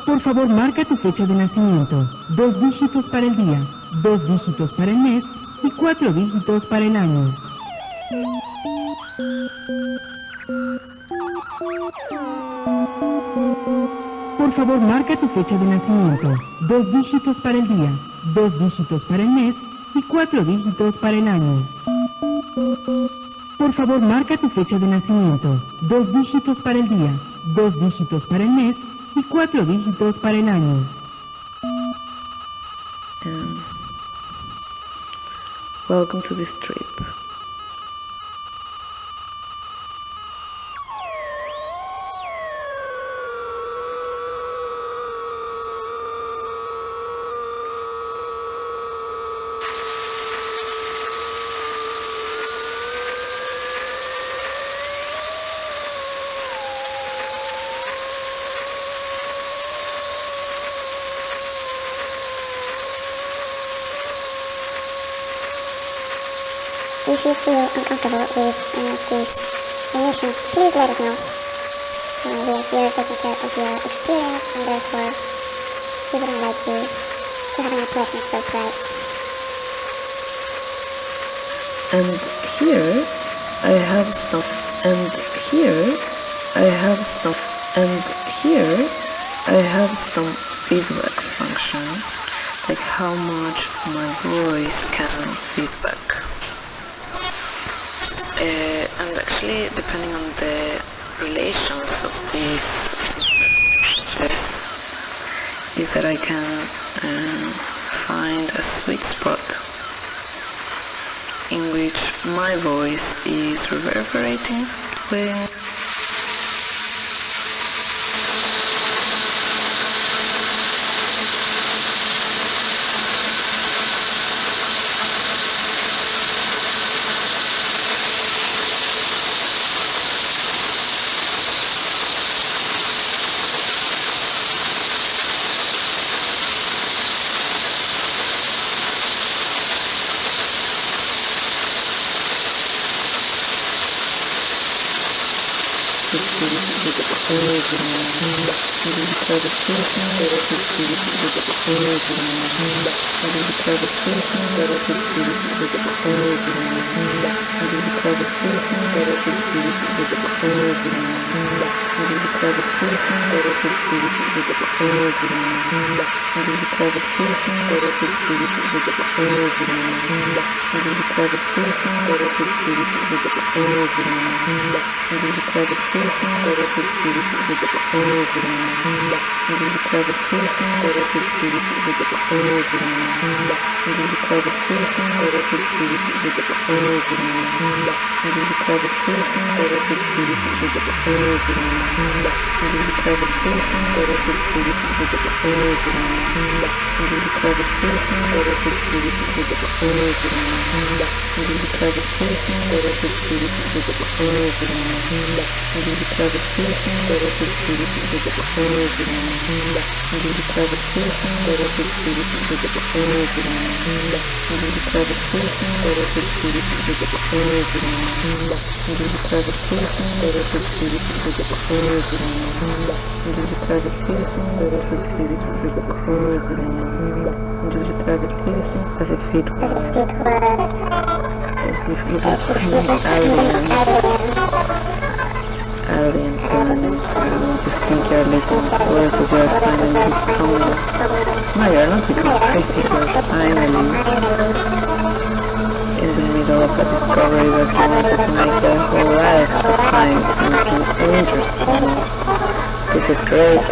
Por favor, marca tu fecha de nacimiento. 2 dígitos para el día, 2 dígitos para el mes y 4 dígitos para el año. Por favor, marca tu fecha de nacimiento. 2 dígitos para el día, 2 dígitos para el mes y 4 dígitos para el año. Por favor, marca tu fecha de nacimiento. 2 dígitos para el día, 2 dígitos para el mes y 4 dígitos para el año. Welcome to this trip. If you feel uncomfortable with any of these emissions, please let us know. We are here taking care of your experience, and therefore we would like you to have an unpleasant surprise. And here I have some, and here I have some, and here I have some feedback function, like how much my voice can feedback. And actually, depending on the relations of these steps, is that I can find a sweet spot in which my voice is reverberating when as if it was, as if it was from an alien planet, and you think you're listening to voices, you are finally becoming, no, you're not becoming crazy, you're finally in the middle of a discovery that you wanted to make your whole life, to find something interesting. This is great.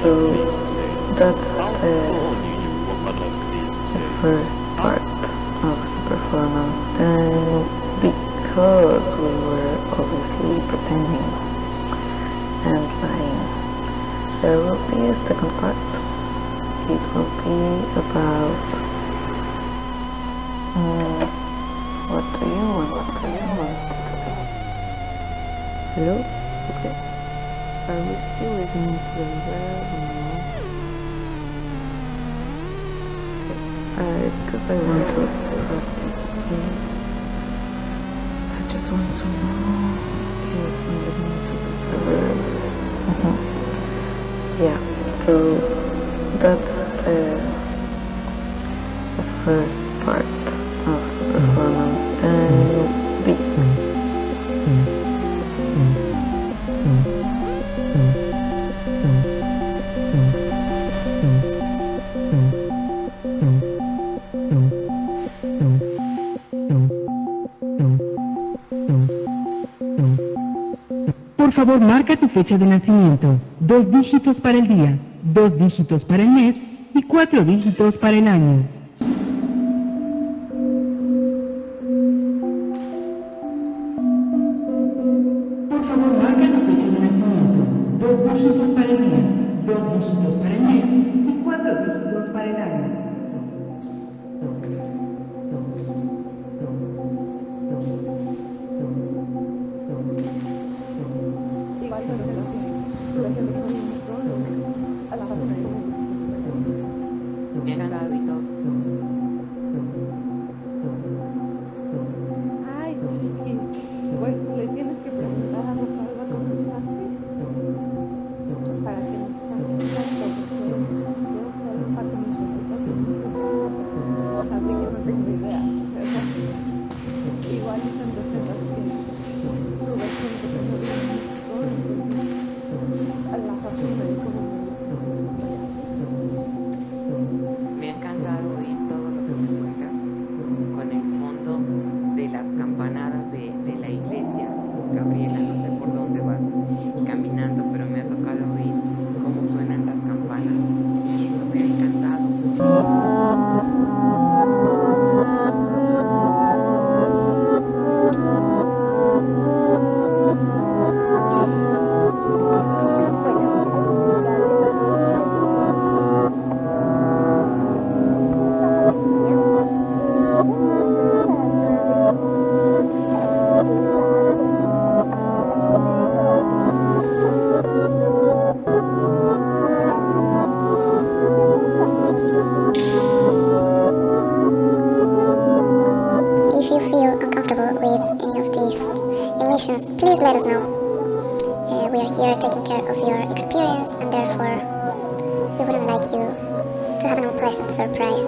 So that's the first part of the performance. Then, because we were obviously pretending and lying, there will be a second part. It will be about what do you want? Hello? Okay. Are we still listening to the verb? No. Because I want to participate. I just want to know if I'm listening to this verb. Yeah, so that's the first part of the performance. Then B. Por favor, marca tu fecha de nacimiento. 2 dígitos para el día, 2 dígitos para el mes y 4 dígitos para el año. Por favor, marca tu fecha de nacimiento. 2 dígitos para el día, 2 dígitos para el mes y 4 dígitos para el año. Me ha ganado y todo. Ay, chiquis, pues le tienes que preguntar a Rosalba cómo es así, para que nos pase un rato, porque yo solo saco mis resultados, así que no tengo idea, ¿verdad? Igual son recetas que sube gente que no viene en México, entonces las asume como me gusta, y así. Me ha encantado oír todo lo que me cuentas con el fondo de las campanadas de la iglesia. Gabriela, no sé por dónde vas caminando, pero me ha tocado oír cómo suenan las campanas y eso me ha encantado. If you feel uncomfortable with any of these emissions, please let us know. We are here taking care of your experience, and therefore we wouldn't like you to have an unpleasant surprise.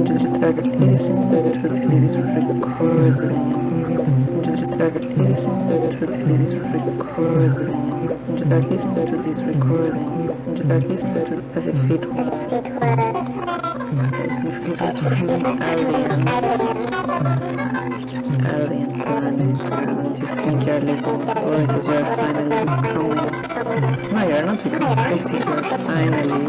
Just started listening to this recording. Just started listening to this recording. Just started listening to this recording. Just started listening to as if it was from an alien planet. And you think you're listening to voices, you're finally becoming. No, you're not becoming crazy. You're finally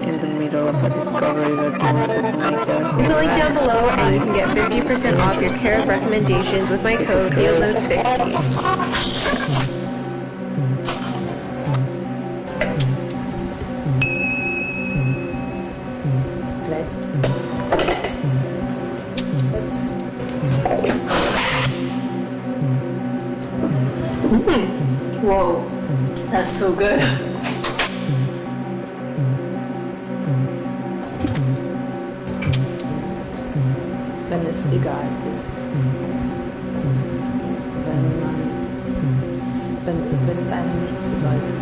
in the middle of a discovery that you wanted to make. There's a link down below and you can get 50% off your care of recommendations with my code FieldNotes50. Whoa, that's so good. wenn es egal ist. Wenn es einem nichts bedeutet.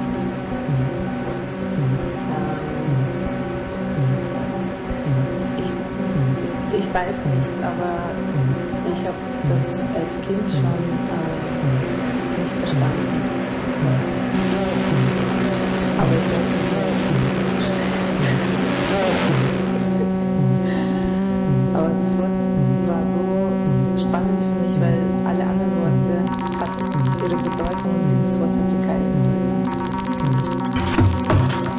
Ich weiß nicht, aber ich habe das als Kind schon nicht verstanden. Aber ich weiß nicht. Aber das Wort war so spannend für mich, weil alle anderen Worte hatten ihre Bedeutung und dieses Wort hatte keine Bedeutung.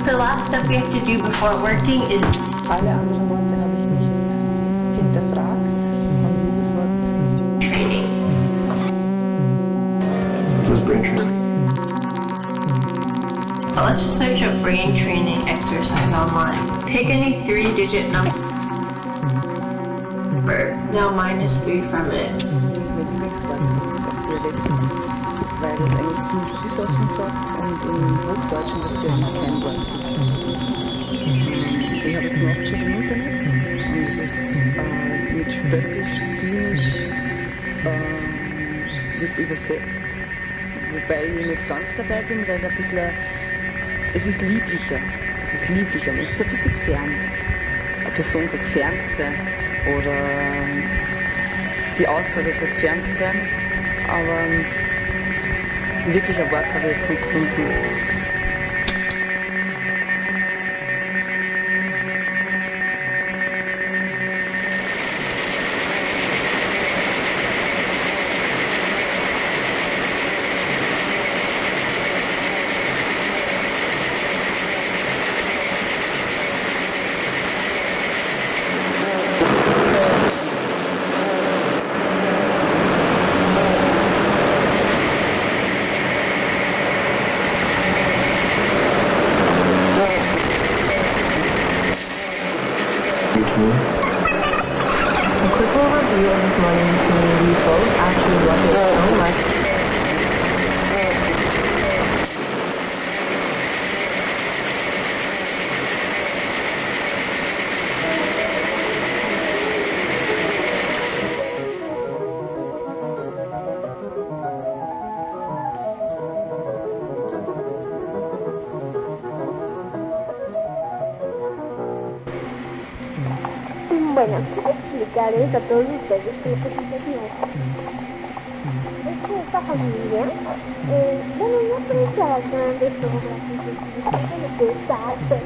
The last step we have to do before working is Alle anderen Worte habe ich nicht hinterfragt und dieses Wort training. So let's just search up brain training exercise online. Pick any 3-digit number. Now minus 3 from it. Weil das eigentlich ziemlich viele Sachen sagt und im Hochdeutschen dafür eigentlich kein Wort gibt. Ich habe jetzt nachgeschaut im Internet und es ist mit spöttisch, zynisch wird es übersetzt. Wobei ich nicht ganz dabei bin, weil ein bisschen, es ist lieblicher. Es ist lieblicher und es ist ein bisschen gefernst. Eine Person kann gefernst sein oder die Aussage kann gefernst sein, aber wirklich ein Wort habe ich jetzt nicht gefunden. A quick overview of this morning's community post actually loved it so much. Bueno, quiero explicarles a todos ustedes que lo que sucedió es que esta familia, bueno, no aprecia las grandes obras, de lo que es arte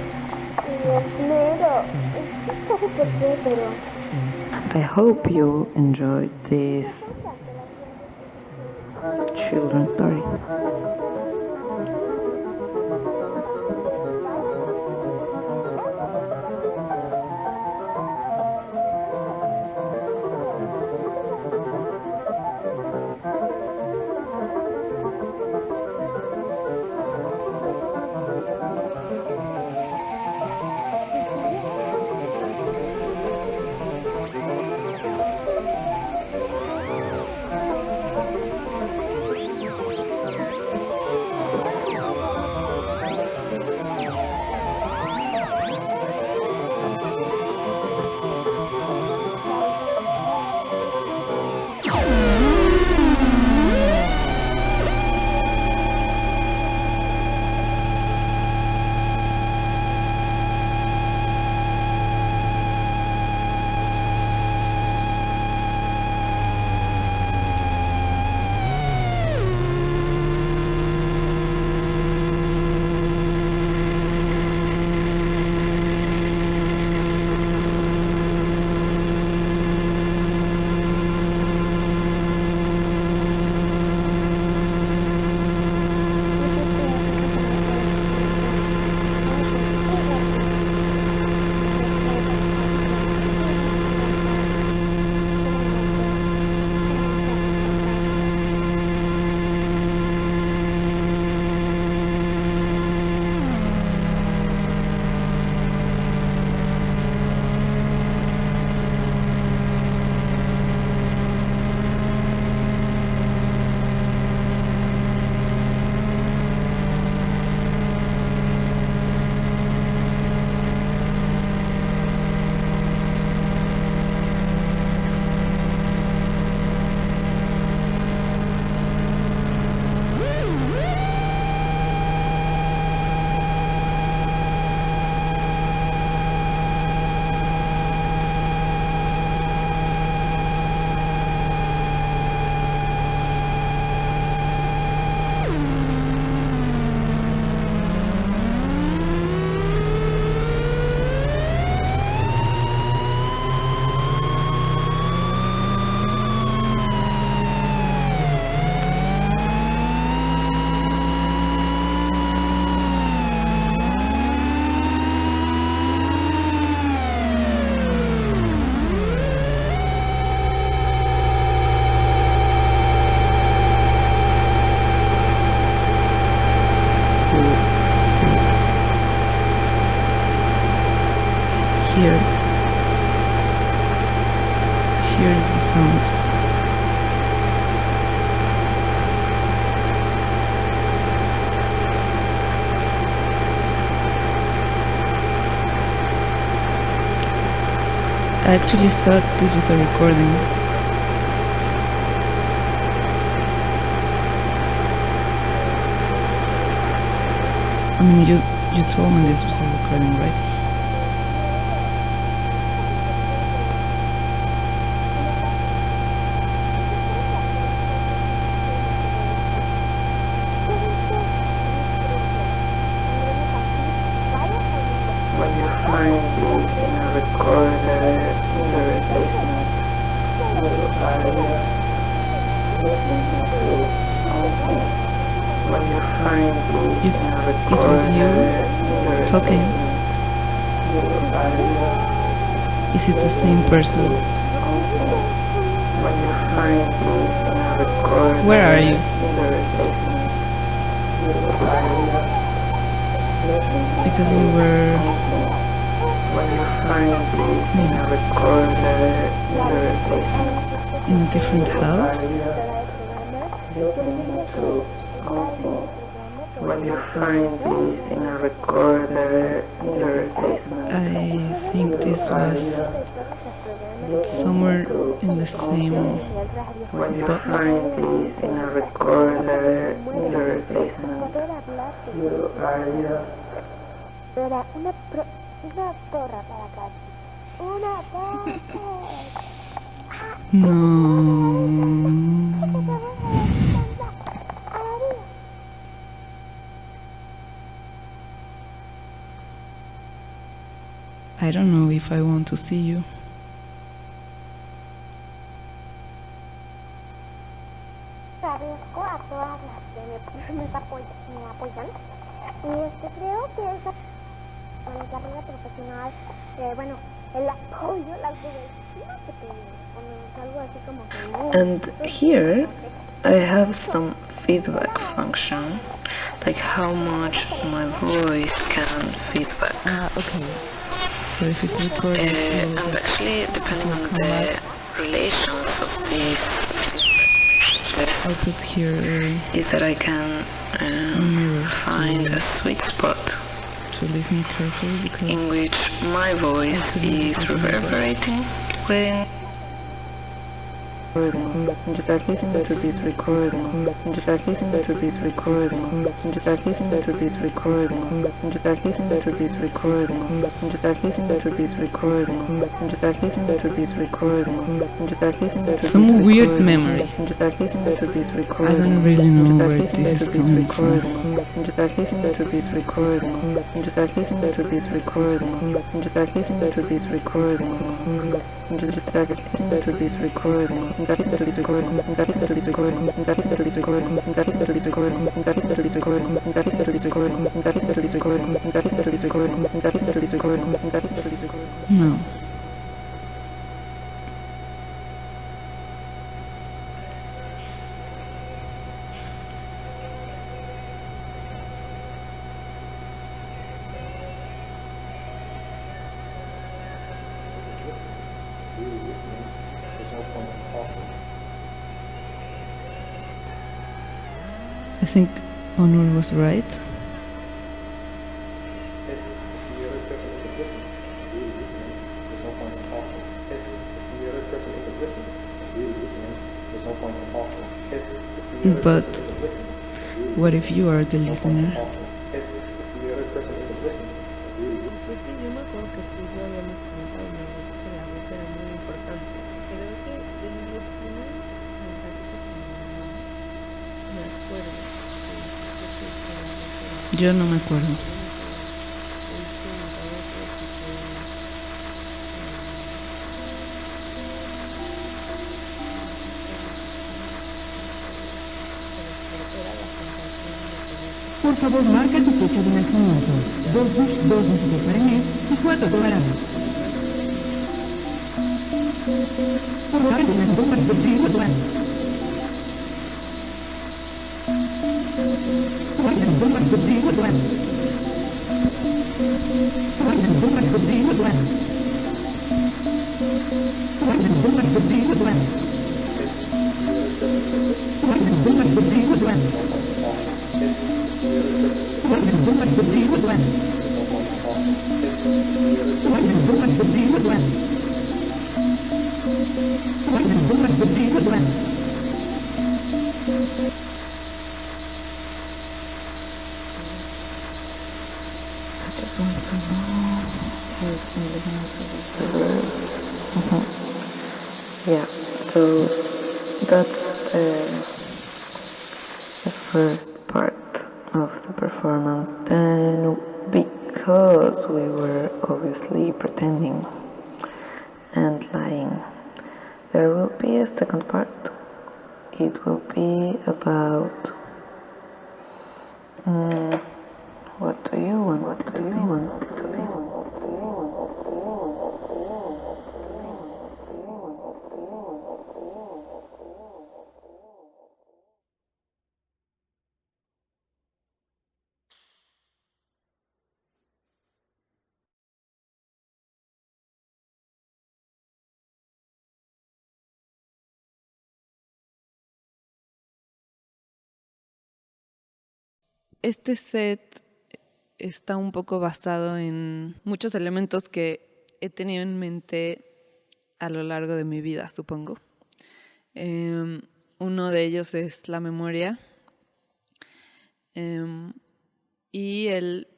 y esmero, es poco por qué, pero I hope you enjoyed this children's story. here is the sound. I actually thought this was a recording. I mean, you told me this was a recording, right? When you find this in a recorder, in the replacement, you are just listening to something. When you find this in a recorder, It was you in the talking. you are just Is it the same person? when you find this in a recorder, Where are you? in the replacement, you are just listening Because you were when you find this in a recorder, in the replacement, in a different house. listening to something. When you find this in a recorder, in the replacement, I think this was somewhere in the same when you box. find this in a recorder, in the replacement, you are just No. I don't know if I want to see you. Agradezco a todas las que me apoyan y creo que esa la carrera profesional, bueno, el apoyo, la subestima que tengo, algo así como que And here I have some feedback function, like how much my voice can feedback. Okay. So if it's recorded, And actually, depending on the relations of these I'll put here is that I can find a sweet spot to listen carefully because in which my voice is reverberating within. And just start listening to this recording. And just start listening to this recording. And just start listening to this recording. And just start listening to this recording. And just start listening to this recording. And just start listening to this recording. And just start listening to this some weird recording. memory. And just start listening to this I recording. don't really know And just start where listening this to is this coming recording. from. And just start listening to this recording. And just start listening to this recording. And just start listening to this recording. And just start listening to this recording. And start listening to this recording. And start listening to this recording. And start listening to this recording. And start listening to this recording. And start listening to this recording. And start listening to this recording. And start listening to this recording. And start listening to this recording. And start listening to this recording. And start listening to this recording. No. I think Honor was right. But what if you are the listener? Pues sí, yo me acuerdo que tú y yo habíamos comentado una vez que la voz era muy importante. Creo que de los primeros mensajes que me acuerdo que la voz era Yo no me acuerdo. Por favor, marca tu fecha de nacimiento. Dos dígitos para el mes y 4 para el año. Por favor, marca tu nacimiento para el mes. Por favor, marca tu nacimiento para el mes. Por favor, marca tu nacimiento para el mes. I just want to know if you listen to this reverb. Yeah, so that's the first part of the performance. Then, because we were obviously pretending and lying, there will be a second part. It will be about what do you want? What do you want? Este set está un poco basado en muchos elementos que he tenido en mente a lo largo de mi vida, supongo. Uno de ellos es la memoria y el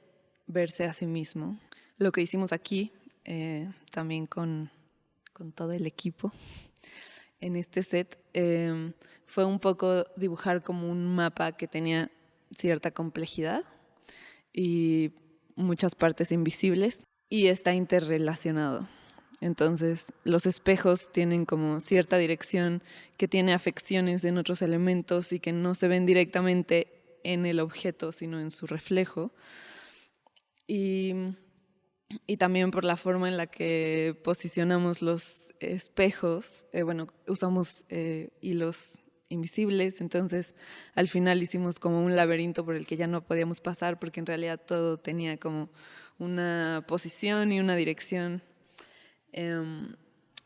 verse a sí mismo. Lo que hicimos aquí, también con todo el equipo, en este set, fue un poco dibujar como un mapa que tenía cierta complejidad y muchas partes invisibles y está interrelacionado. Entonces, los espejos tienen como cierta dirección que tiene afecciones en otros elementos y que no se ven directamente en el objeto, sino en su reflejo. Y también por la forma en la que posicionamos los espejos, usamos hilos invisibles, entonces al final hicimos como un laberinto por el que ya no podíamos pasar porque en realidad todo tenía como una posición y una dirección.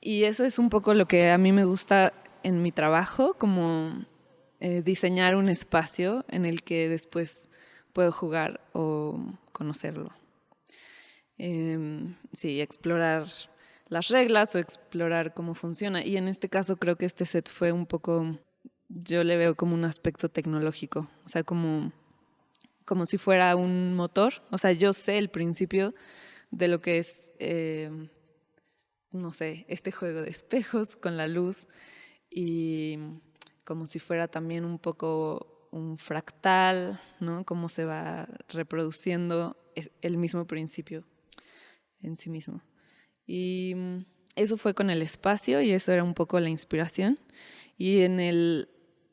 Y eso es un poco lo que a mí me gusta en mi trabajo, como diseñar un espacio en el que después puedo jugar o conocerlo. Sí, explorar las reglas o explorar cómo funciona. Y en este caso creo que este set fue un poco, yo le veo como un aspecto tecnológico, o sea, como si fuera un motor. O sea, yo sé el principio de lo que es, no sé, este juego de espejos con la luz y como si fuera también un poco un fractal, ¿no? Cómo se va reproduciendo el mismo principio en sí mismo. Y eso fue con el espacio y eso era un poco la inspiración. Y en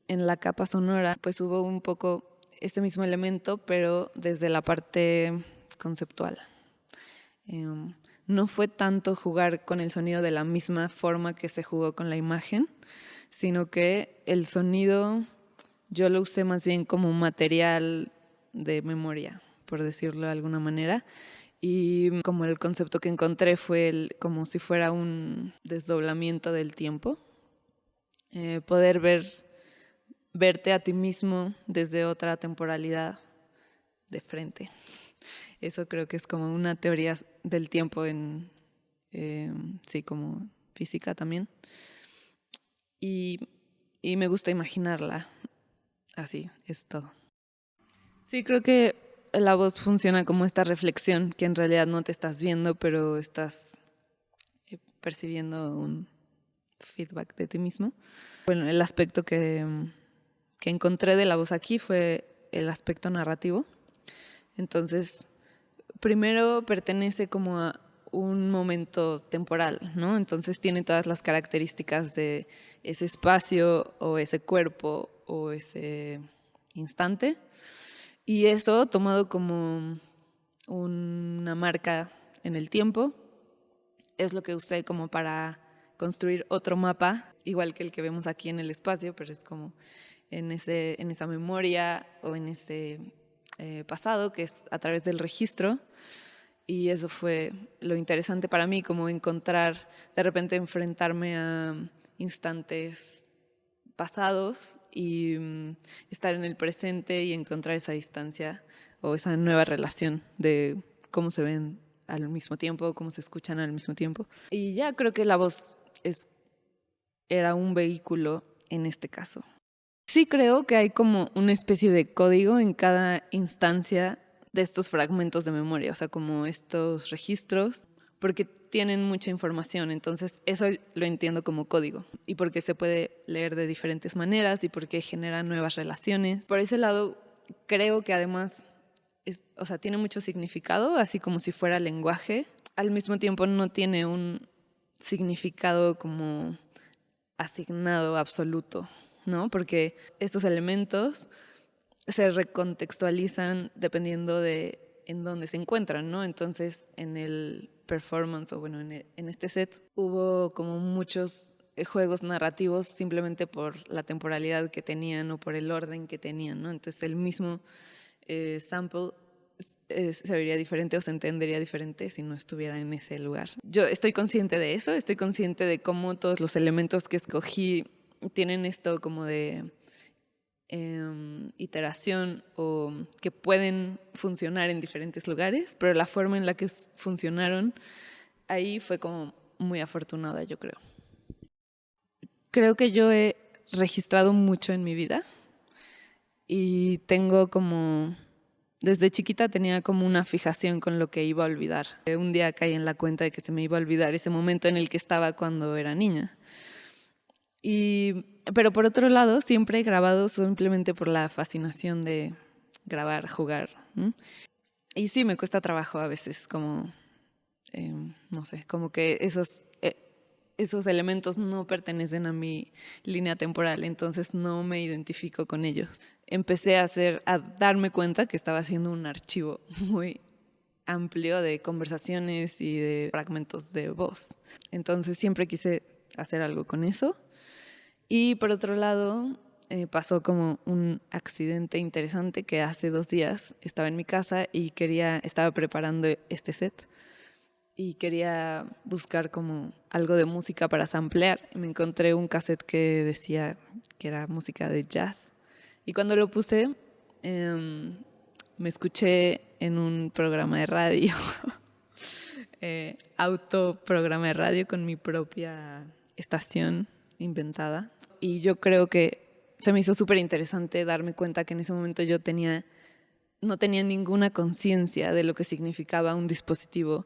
la capa sonora pues hubo un poco este mismo elemento, pero desde la parte conceptual. No fue tanto jugar con el sonido de la misma forma que se jugó con la imagen, sino que el sonido yo lo usé más bien como un material de memoria, por decirlo de alguna manera. Y como el concepto que encontré fue como si fuera un desdoblamiento del tiempo. Poder verte a ti mismo desde otra temporalidad de frente. Eso creo que es como una teoría del tiempo sí, como física también. Y me gusta imaginarla así, es todo. Sí, creo que la voz funciona como esta reflexión que en realidad no te estás viendo, pero estás percibiendo un feedback de ti mismo. Bueno, el aspecto que encontré de la voz aquí fue el aspecto narrativo. Entonces, primero pertenece como a un momento temporal, ¿no? Entonces tiene todas las características de ese espacio o ese cuerpo o ese instante. Y eso tomado como una marca en el tiempo es lo que usé como para construir otro mapa, igual que el que vemos aquí en el espacio, pero es como en esa memoria o en ese pasado que es a través del registro. Y eso fue lo interesante para mí, como encontrar, de repente enfrentarme a instantes pasados y estar en el presente y encontrar esa distancia o esa nueva relación de cómo se ven al mismo tiempo, cómo se escuchan al mismo tiempo. Y ya creo que la voz era un vehículo en este caso. Sí creo que hay como una especie de código en cada instancia de estos fragmentos de memoria, o sea, como estos registros, porque tienen mucha información, entonces eso lo entiendo como código y porque se puede leer de diferentes maneras y porque genera nuevas relaciones. Por ese lado, creo que además, o sea, tiene mucho significado, así como si fuera lenguaje. Al mismo tiempo no tiene un significado como asignado absoluto, ¿no? Porque estos elementos se recontextualizan dependiendo de en dónde se encuentran, ¿no? Entonces, en el performance, o bueno, en este set, hubo como muchos juegos narrativos simplemente por la temporalidad que tenían o por el orden que tenían, ¿no? Entonces, el mismo sample se vería diferente o se entendería diferente si no estuviera en ese lugar. Yo estoy consciente de eso, estoy consciente de cómo todos los elementos que escogí tienen esto como de iteración o que pueden funcionar en diferentes lugares, pero la forma en la que funcionaron ahí fue como muy afortunada, yo creo. Creo que yo he registrado mucho en mi vida y tengo como, desde chiquita tenía como una fijación con lo que iba a olvidar. Un día caí en la cuenta de que se me iba a olvidar ese momento en el que estaba cuando era niña. Pero por otro lado, siempre he grabado simplemente por la fascinación de grabar, jugar. Y sí, me cuesta trabajo a veces, como, no sé, como que esos elementos no pertenecen a mi línea temporal, entonces no me identifico con ellos. Empecé a darme cuenta que estaba haciendo un archivo muy amplio de conversaciones y de fragmentos de voz. Entonces siempre quise hacer algo con eso. Y por otro lado, pasó como un accidente interesante que hace 2 días estaba en mi casa y estaba preparando este set y quería buscar como algo de música para samplear. Me encontré un cassette que decía que era música de jazz y cuando lo puse me escuché en un programa de radio, autoprograma de radio con mi propia estación inventada. Y yo creo que se me hizo súper interesante darme cuenta que en ese momento yo no tenía ninguna conciencia de lo que significaba un dispositivo,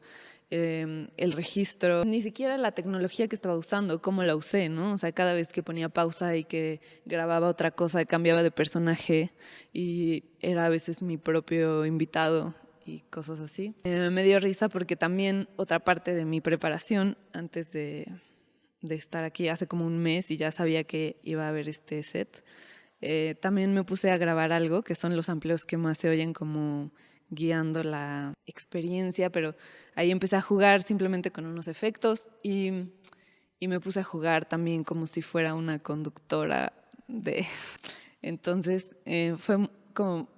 el registro, ni siquiera la tecnología que estaba usando, cómo la usé, ¿no? O sea, cada vez que ponía pausa y que grababa otra cosa, cambiaba de personaje y era a veces mi propio invitado y cosas así. Me dio risa porque también otra parte de mi preparación antes de estar aquí hace como un mes y ya sabía que iba a haber este set, también me puse a grabar algo que son los amplios que más se oyen como guiando la experiencia, pero ahí empecé a jugar simplemente con unos efectos y me puse a jugar también como si fuera una conductora Entonces fue como,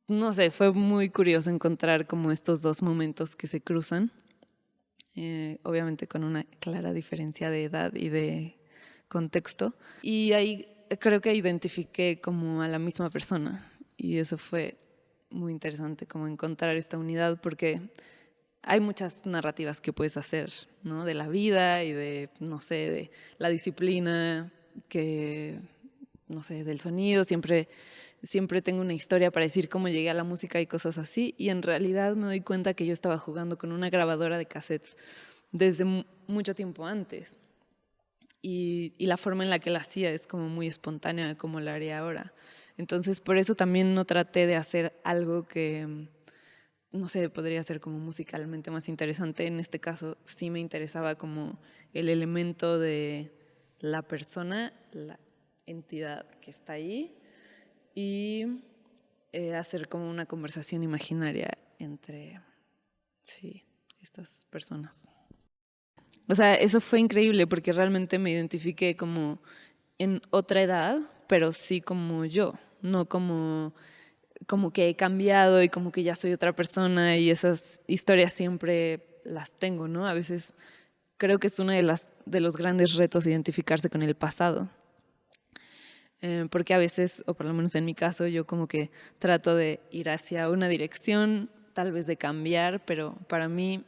no sé, fue muy curioso encontrar como estos 2 momentos que se cruzan. Obviamente con una clara diferencia de edad y de contexto. Y ahí creo que identifiqué como a la misma persona y eso fue muy interesante, como encontrar esta unidad, porque hay muchas narrativas que puedes hacer, ¿no? De la vida y de, no sé, de la disciplina, no sé, del sonido. Siempre tengo una historia para decir cómo llegué a la música y cosas así, y en realidad me doy cuenta que yo estaba jugando con una grabadora de cassettes desde mucho tiempo antes, y la forma en la que la hacía es como muy espontánea, como la haría ahora. Entonces, por eso también no traté de hacer algo que, no sé, podría ser como musicalmente más interesante. En este caso sí me interesaba como el elemento de la persona, la entidad que está ahí, y hacer como una conversación imaginaria entre, sí, estas personas. O sea, eso fue increíble porque realmente me identifiqué como en otra edad, pero sí como yo, no como como que he cambiado y como que ya soy otra persona y esas historias siempre las tengo, ¿no? A veces creo que es uno de los grandes retos identificarse con el pasado. Porque a veces, o por lo menos en mi caso, yo como que trato de ir hacia una dirección, tal vez de cambiar, pero para mí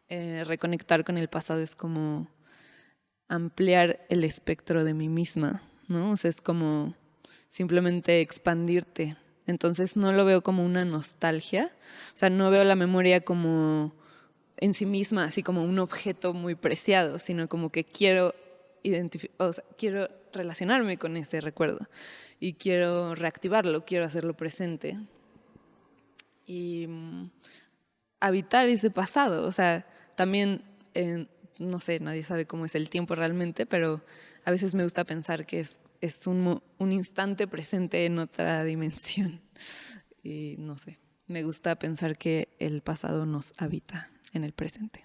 reconectar con el pasado es como ampliar el espectro de mí misma, ¿no? O sea, es como simplemente expandirte. Entonces no lo veo como una nostalgia, o sea, no veo la memoria como en sí misma, así como un objeto muy preciado, sino como que quiero quiero relacionarme con ese recuerdo y quiero reactivarlo, quiero hacerlo presente y habitar ese pasado. O sea, también, no sé, nadie sabe cómo es el tiempo realmente, pero a veces me gusta pensar que es un instante presente en otra dimensión. Y no sé, me gusta pensar que el pasado nos habita en el presente.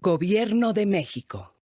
Gobierno de México.